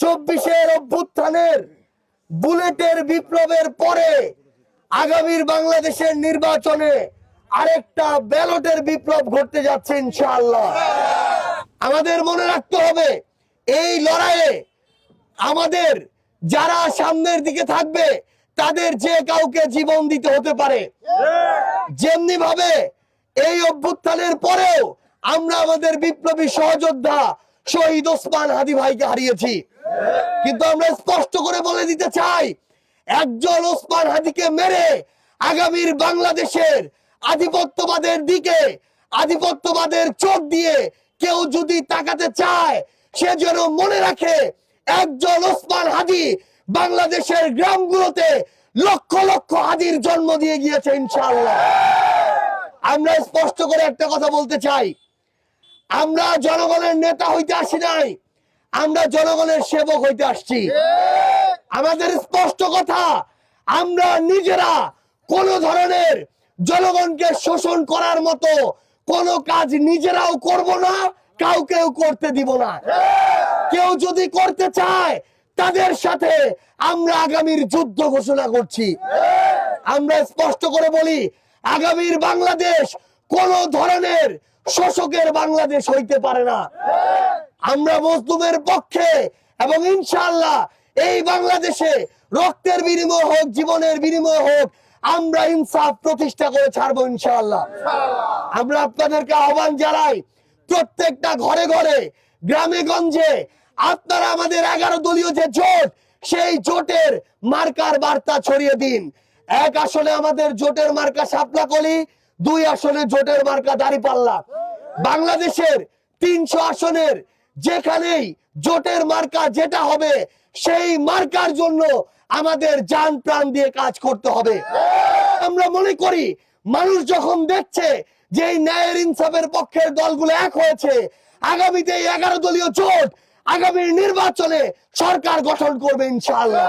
24-এর অভ্যুত্থানের বুলেটের বিপ্লবের পরে আগামীর বাংলাদেশের নির্বাচনে আরেকটা ব্যালটের বিপ্লব ঘটতে যাচ্ছে ইনশাআল্লাহ। আমাদের মনে রাখতে হবে এই লড়াইয়ে আমাদের যারা সামনের দিকে থাকবে তাদের যে কাউকে জীবন দিতে হতে পারে। যেমনি ভাবে এই অভ্যুত্থানের পরেও আমরা আমাদের বিপ্লবী সহযোদ্ধা শহীদ ওসমান হাদি ভাইকে হারিয়েছি, কিন্তু আমরা স্পষ্ট করে বলে দিতে চাই, একজন ওসমান হাদিকে মেরে আগামীর বাংলাদেশের আধিপত্যবাদের দিকে আধিপত্যবাদের চোখ দিয়ে কেউ যদি তাকাতে চায় সে যেন মনে রাখে একজন ওসমান হাদি বাংলাদেশের গ্রামগুলোতে লক্ষ লক্ষ হাদির জন্ম দিয়ে গিয়েছে ইনশাআল্লাহ। আমরা স্পষ্ট করে একটা কথা বলতে চাই, আমরা জনগণের নেতা হইতে আসি নাই, আমরা জনগণের সেবক হইতে আসছি। আমাদের স্পষ্ট কথা, আমরা নিজেরা কোন ধরনের জনগণকে শোষণ করার মতো কোন কাজ নিজেরাও করব না, কাউকেও করতে দিব না। কেউ যদি করতে চায় তাদের সাথে আমরা আগামীর যুদ্ধ ঘোষণা করছি। আমরা স্পষ্ট করে বলি, আগামীর বাংলাদেশ কোন ধরনের শোষকের বাংলাদেশ হইতে পারে না। আমরা মজলুমের পক্ষে এবং ইনশাআল্লাহ এই বাংলাদেশে রক্তের বিনিময় হোক, জীবনের বিনিময় হোক, আমরা ইনসাফ প্রতিষ্ঠা করে ছাড়বো ইনশাআল্লাহ। আমরা আপনাদেরকে আহ্বান জানাই, প্রত্যেকটা ঘরে ঘরে গ্রামে গঞ্জে আপনারা আমাদের 11 দলীয় যে জোট, সেই জোটের মার্কার বার্তা ছড়িয়ে দিন। 1 আসনে আমাদের জোটের মার্কা শাপলা কলি, 2 আসনে জোটের মার্কা দাঁড়িপাল্লা। বাংলাদেশের 300 আসনের যেখানেই জোটের মার্কা যেটা হবে সেই মার্কার জন্য আমাদের জান প্রাণ দিয়ে কাজ করতে হবে। আমরা মনে করি মানুষ যখন দেখছে যে এই ন্যায়ের ইনসাফের পক্ষের দলগুলো এক হয়েছে, আগামীতে 11 দলীয় জোট আগামী নির্বাচনে সরকার গঠন করবে ইনশাআল্লাহ।